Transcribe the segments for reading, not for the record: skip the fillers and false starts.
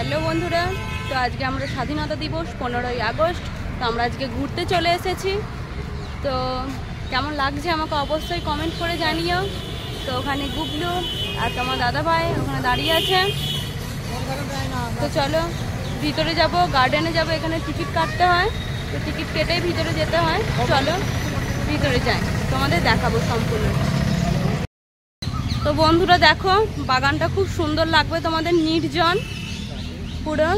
Hello বন্ধুরা, তো আজকে আমরা স্বাধীনতা দিবস 15ই আগস্ট। তো আমরা আজকে ঘুরতে চলে এসেছি। তো কেমন লাগছে আমাকে অবশ্যই কমেন্ট করে জানিও। তো ওখানে গুবলু আর তোমার দাদা ভাই ওখানে দাঁড়িয়ে আছে। তো চলো ভিতরে যাব, গার্ডেনে যাব। এখানে টিকিট কাটতে হয়, তো টিকিট কেটেই ভিতরে যেতে হয়। চলো ভিতরে যাই, তোমাদের দেখাবো সম্পূর্ণ। তো বন্ধুরা দেখো, বাগানটা খুব সুন্দর লাগবে তোমাদের, নির্জন পুরো।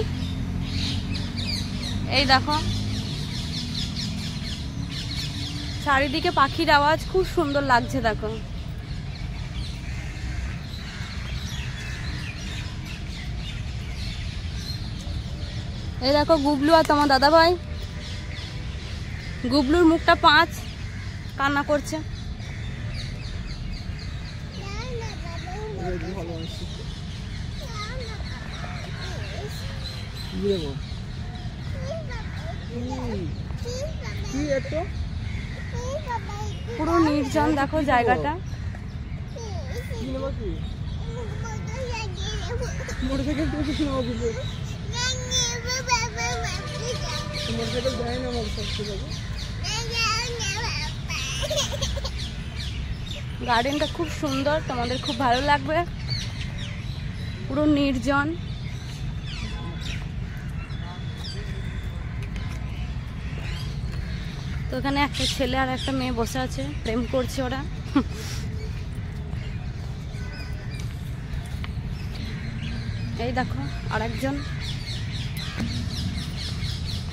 এই দেখো চারিদিকে পাখির আওয়াজ, খুব সুন্দর লাগছে। দেখো এই দেখো গুবলু আর তোমার দাদা ভাই। গুবলুর মুখটা 5 কান্না করছে। পুরো নির্জন দেখো জায়গাটা। গার্ডেনটা খুব সুন্দর, তোমাদের খুব ভালো লাগবে। পুরো নির্জন। তো এখানে একটা ছেলে আর একটা মেয়ে বসে আছে, প্রেম করছে ওরা। এই দেখো আরেকজন,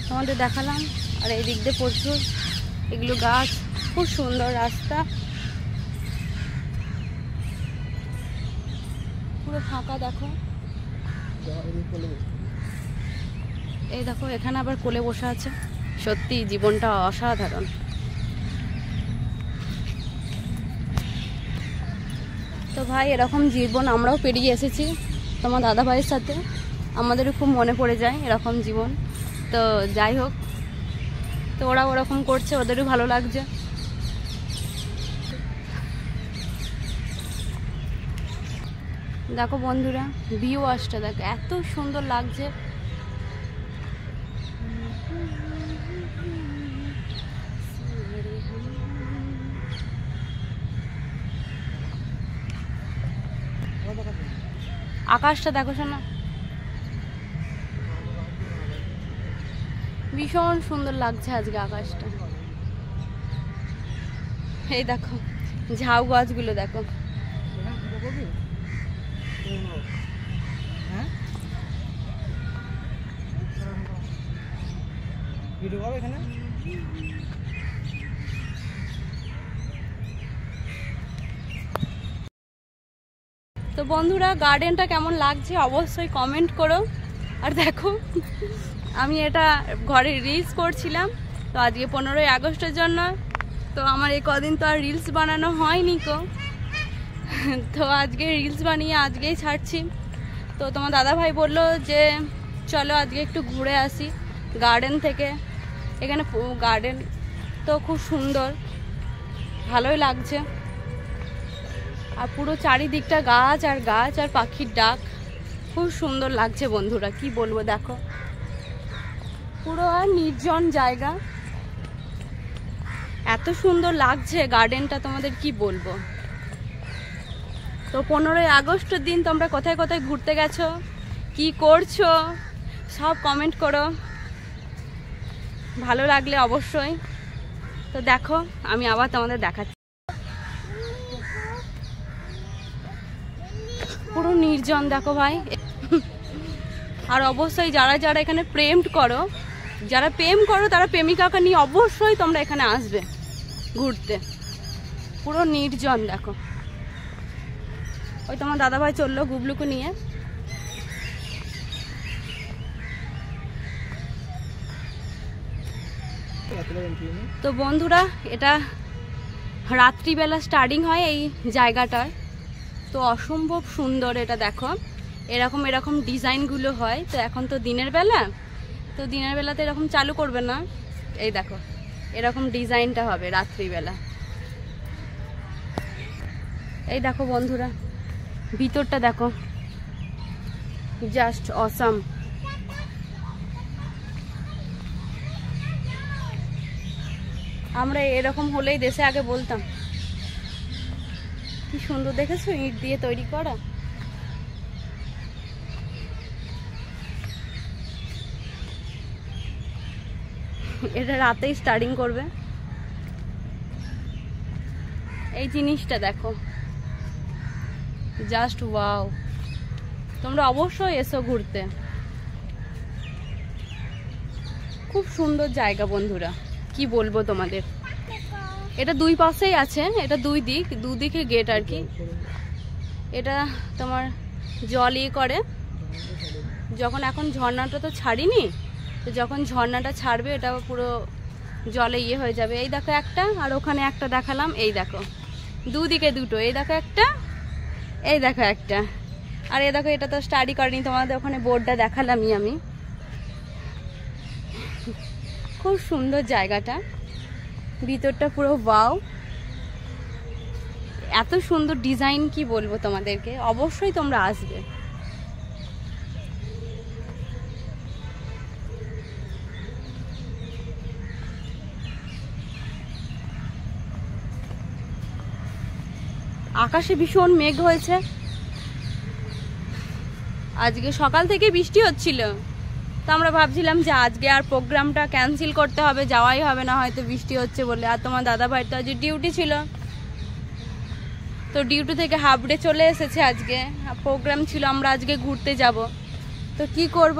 তোমাদের দেখালাম। আর এই দিক দিয়ে প্রচুর এগুলো গাছ, খুব সুন্দর রাস্তা, পুরো ফাঁকা। দেখো এই দেখো এখানে আবার কোলে বসে আছে। সত্যি জীবনটা অসাধারণ। তো ভাই এরকম জীবন আমরাও পেরিয়ে এসেছি তোমার দাদা ভাইয়ের সাথে। আমাদেরও খুব মনে পড়ে যায় এরকম জীবন। তো যাই হোক, তো ওরা ওরকম করছে, ওদেরও ভালো লাগছে। দেখো বন্ধুরা ভিউ আসটা দেখো, এত সুন্দর লাগছে। আকাশটা দেখো শোনা, ভীষণ সুন্দর লাগছে আজকে আকাশটা। এই দেখো ঝাউ গাছগুলো দেখো। তো বন্ধুরা গার্ডেনটা কেমন লাগছে অবশ্যই কমেন্ট করো। আর দেখো আমি এটা ঘরে রিলস করছিলাম, তো আজকে 15ই আগস্টের জন্য। তো আমার এই কদিন তো আর রিলস বানানো হয়নি কো, তো আজকে রিলস বানিয়ে আজকেই ছাড়ছি। তো তোমার দাদা ভাই বললো যে চলো আজকে একটু ঘুরে আসি গার্ডেন থেকে। এখানে গার্ডেন তো খুব সুন্দর, ভালোই লাগছে। আর পুরো চারিদিকটা গাছ আর গাছ আর পাখির ডাক, খুব সুন্দর লাগছে বন্ধুরা, কি বলবো। দেখো পুরো আর নির্জন জায়গা, এত সুন্দর লাগছে গার্ডেনটা, তোমাদের কি বলবো। তো 15ই আগস্টের দিন তোমরা কোথায় কোথায় ঘুরতে গেছো, কি করছো, সব কমেন্ট করো, ভালো লাগলে অবশ্যই। তো দেখো আমি আবার তোমাদের দেখাচ্ছি, পুরো নির্জন দেখো ভাই। আর অবশ্যই যারা যারা এখানে প্রেম করো, যারা প্রেম করো তারা প্রেমিকাকে নিয়ে অবশ্যই তোমরা এখানে আসবে ঘুরতে। পুরো নির্জন দেখো। ওই তোমার দাদা ভাই চললো গুবলুকে নিয়ে। তো বন্ধুরা এটা রাত্রিবেলা স্টার্টিং হয় এই জায়গাটার। তো অসম্ভব সুন্দর এটা দেখো, এরকম এরকম ডিজাইনগুলো হয়। তো এখন তো দিনের বেলা, তো দিনের বেলাতে এরকম চালু করবে না। এই দেখো এরকম ডিজাইনটা হবে রাত্রিবেলা। এই দেখো বন্ধুরা ভিতরটা দেখো, জাস্ট অসাম। আমরা এরকম হলেই দেশে আগে বলতাম। কি সুন্দর দেখেছো, ইট দিয়ে তৈরি করা। এটা রাতেই স্টার্টিং করবে। এই জিনিসটা দেখো, জাস্ট ওয়াও। তোমরা অবশ্যই এসো ঘুরতে, খুব সুন্দর জায়গা বন্ধুরা, কি বলবো তোমাদের। এটা দুই পাশেই আছে, এটা দুদিকে গেট আর কি। এটা তোমার জল ইয়ে করে যখন, এখন ঝর্ণাটা তো ছাড়িনি, তো যখন ঝর্ণাটা ছাড়বে এটা পুরো জলে ইয়ে হয়ে যাবে। এই দেখো একটা, আর ওখানে একটা দেখালাম, এই দেখো দুদিকে দুটো, এই দেখো একটা, এই দেখো একটা। আর এই দেখো এটা তো স্টাডি করেনি, তোমাদের ওখানে বোর্ডটা দেখালামই আমি। খুব সুন্দর জায়গাটা, ভিতরটা পুরো ওয়াও, এত সুন্দর ডিজাইন, কি বলবো তোমাদেরকে। অবশ্যই তোমরা আসবে। আকাশে ভীষণ মেঘ হয়েছে, আজকে সকাল থেকে বৃষ্টি হচ্ছিল। তো আমরা ভাবছিলাম যে আজকে আর প্রোগ্রামটা ক্যান্সেল করতে হবে, যাওয়াই হবে না হয়তো বৃষ্টি হচ্ছে বলে। আর তোমার দাদা ভাইয়ের তো আজকে ডিউটি ছিল, তো ডিউটি থেকে হাফ ডে চলে এসেছে। আজকে প্রোগ্রাম ছিল, আমরা আজকে ঘুরতে যাব, তো কি করব,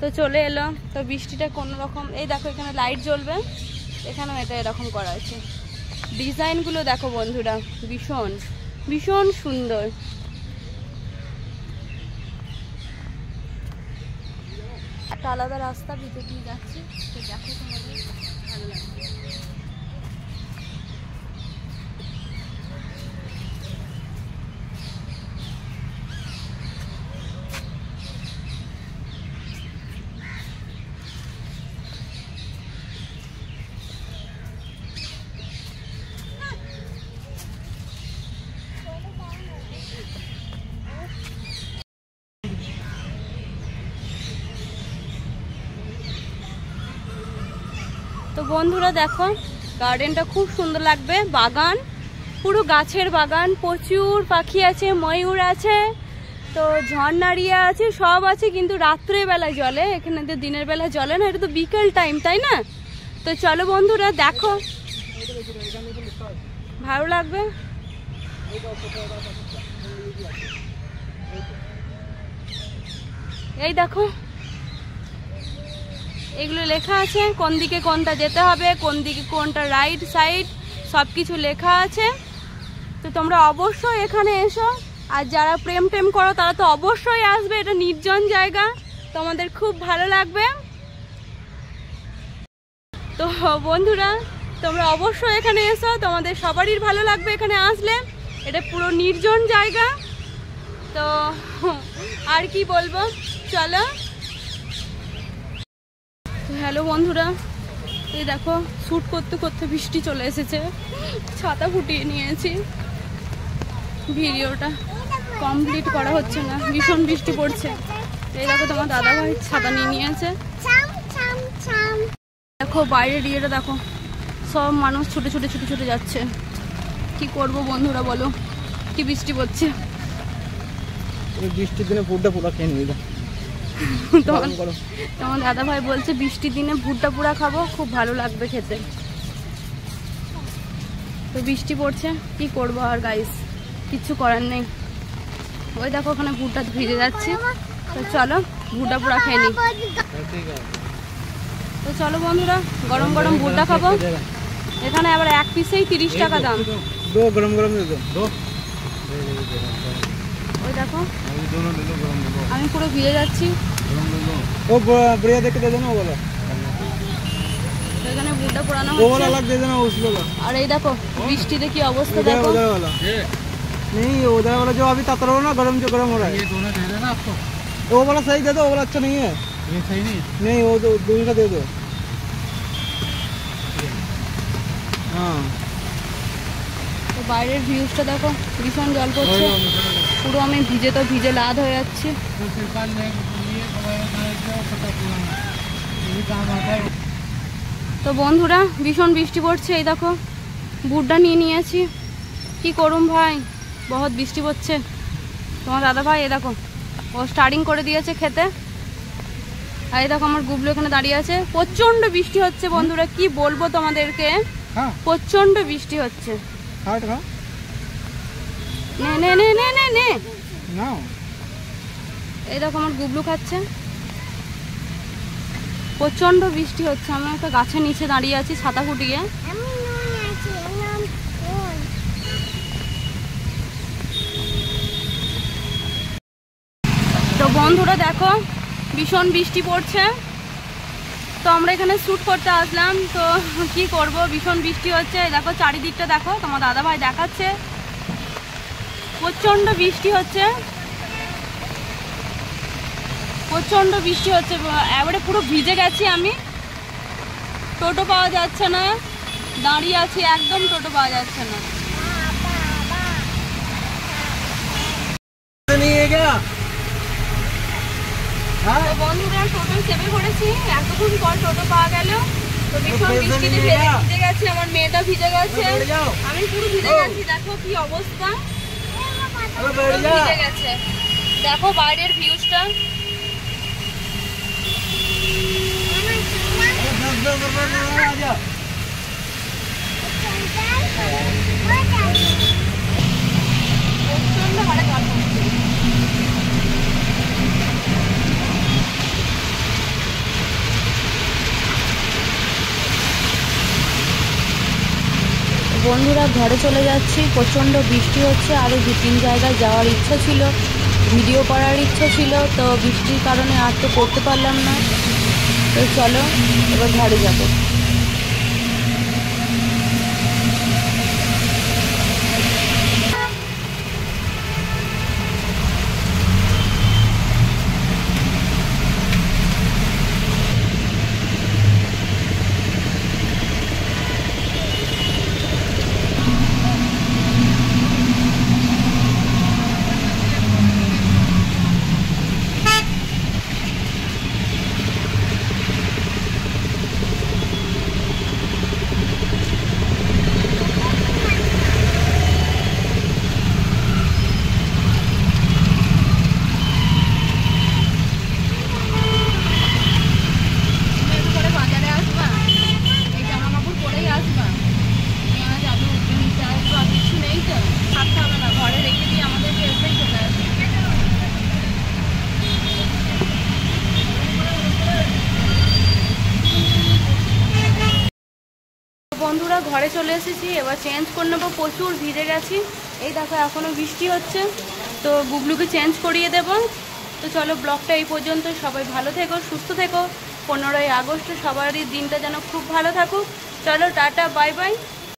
তো চলে এলো। তো বৃষ্টিটা কোনো রকম, এই দেখো এখানে লাইট জ্বলবে, এখানেও এটা এরকম করা আছে। ডিজাইনগুলো দেখো বন্ধুরা, ভীষণ ভীষণ সুন্দর। একটা আলাদা রাস্তা ভিতর দিয়ে যাচ্ছে, তো দেখো তোমাদের ভালো লাগবে। তো বন্ধুরা দেখো, গার্ডেনটা খুব সুন্দর লাগবে, বাগান পুরো গাছের বাগান, প্রচুর পাখি আছে, ময়ূর আছে, তো ঝর্ণারিয়া আছে, সব আছে, কিন্তু রাত্রেবেলা জলে, এখানে তো দিনের বেলা জলে না, এটা তো বিকেল টাইম, তাই না? তো চলো বন্ধুরা দেখো, ভালো লাগবে। এই দেখো এগুলো লেখা আছে, কোন দিকে কোনটা যেতে হবে, কোন দিকে কোনটা রাইট সাইড, সব কিছু লেখা আছে। তো তোমরা অবশ্যই এখানে এসো, আর যারা প্রেম করো তারা তো অবশ্যই আসবে, এটা নির্জন জায়গা, তোমাদের খুব ভালো লাগবে। তো বন্ধুরা তোমরা অবশ্যই এখানে এসো, তোমাদের সবারই ভালো লাগবে এখানে আসলে, এটা পুরো নির্জন জায়গা। তো আর কি বলবো, চলো। হ্যালো বন্ধুরা, এই দেখো শ্যুট করতে করতে বৃষ্টি চলে এসেছে, ছাতা ফুটিয়ে নিয়েছি, ভিডিওটা কমপ্লিট করা হচ্ছে না, ভীষণ বৃষ্টি পড়ছে। এই দেখো তোমার দাদা ভাই ছাতা নিয়ে নিয়েছে, দেখো বাইরের ইয়েটা দেখো, সব মানুষ ছুটে ছুটে ছুটে ছুটে যাচ্ছে। কি করব বন্ধুরা বলো, কি বৃষ্টি পড়ছে, বৃষ্টির দিনে ভুট্টা পুরা খেয়ে নিয়ে তোমার দাদা ভাই বলছে বৃষ্টির দিনে ভুট্টা পুরা খাবো, খুব ভালো লাগবে খেতে। তো বৃষ্টি পড়ছে, কি করব আর গাইস, কিচ্ছু করার নেই। ওই দেখো ওখানে ভুট্টা ভিজে যাচ্ছে, তো চলো ভুট্টা পুরা খেয়ে নিই। তো চলো বন্ধুরা, গরম গরম ভুট্টা খাবো। এখানে আবার এক পিসেই 30 টাকা দাম। গরম গরম ওই দেখো আমি পুরো ভিজে যাচ্ছি, ও बढ़िया देख के दे देना वो वाला, এখানে ভুট্টা পোড়ানো वो वाला হচ্ছে। अलग दे देना उस वाला। আর এই দেখো বৃষ্টিতে কি অবস্থা उधर দেখো, उधर वाला नहीं, उधर वाला जो अभी तातर हो ना, गरम जो गरम हो रहा है, ये दोनों दे देना आपको। वो वाला सही दे दो, वो वाला अच्छा नहीं है, ये सही नहीं, वो दोनों का दे दो। हाँ তো বাইরের ভিউজটা দেখো, ভীষণ জল পড়ছে, পুরো আমি ভিজে তো ভিজে লাদ হয়ে যাচ্ছি। তো বন্ধুরা ভীষণ বৃষ্টি পড়ছে, এই দেখো বুটটা নিয়ে নিয়েছি, কি করুম ভাই, বহুত বৃষ্টি পড়ছে। তোমার দাদা ভাই এই দেখো ও স্টার্টিং করে দিয়েছে খেতে, আর এই দেখো আমার গুবলু এখানে দাঁড়িয়ে আছে। প্রচন্ড বৃষ্টি হচ্ছে বন্ধুরা, কি বলবো তোমাদেরকে, প্রচন্ড বৃষ্টি হচ্ছে। নে নে নে নে নে নে, এই দেখো আমার গুবলু খাচ্ছে। প্রচন্ড বৃষ্টি হচ্ছে, আমি একটা গাছের নিচে দাঁড়িয়ে আছি ছাতা ফুটিয়ে। তো বন্ধুরা দেখো ভীষণ বৃষ্টি পড়ছে, তো আমরা এখানে শ্যুট করতে আসলাম। তো কি করব, ভীষণ বৃষ্টি হচ্ছে। দেখো চারিদিকটা দেখো, তোমার দাদা ভাই দেখাচ্ছে, প্রচন্ড বৃষ্টি হচ্ছে, প্রচন্ড বৃষ্টি হচ্ছে। এবারে পুরো ভিজে গেছি আমি, টোটো পাওয়া যাচ্ছে না, দাঁড়িয়ে আছি একদম, টোটো পাওয়া যাচ্ছে না। বন্ধুরা টোটো চেপে পড়েছি, এতক্ষণ পর টোটো পাওয়া গেল। তো ভীষণ বৃষ্টিতে ভিজে গেছে, আমার মেয়েটা ভিজে গেছে, আমি পুরো ভিজে গেছি। দেখো কি অবস্থা, ভিজে গেছে। দেখো বাইরের ভিউজটা, প্রচন্ড হারে কাজ হচ্ছে। বন্ধুরা ঘরে চলে যাচ্ছি, প্রচণ্ড বৃষ্টি হচ্ছে, আরও 2-3 জায়গায় যাওয়ার ইচ্ছা ছিল, ভিডিও করার ইচ্ছা ছিল, তো বৃষ্টির কারণে আর তো করতে পারলাম না। তো চলো এবার ঘরে যাবো। বন্ধুরা ঘরে চলে এসেছি, এবার চেঞ্জ করে নেবো, প্রচুর ভিজে গেছি। এই দেখো এখনও বৃষ্টি হচ্ছে, তো গুবলুকে চেঞ্জ করিয়ে দেব। তো চলো ব্লগটা এই পর্যন্ত, সবাই ভালো থেকো, সুস্থ থেকো। 15ই আগস্ট সবারই দিনটা যেন খুব ভালো থাকুক। চলো টাটা, বাই বাই।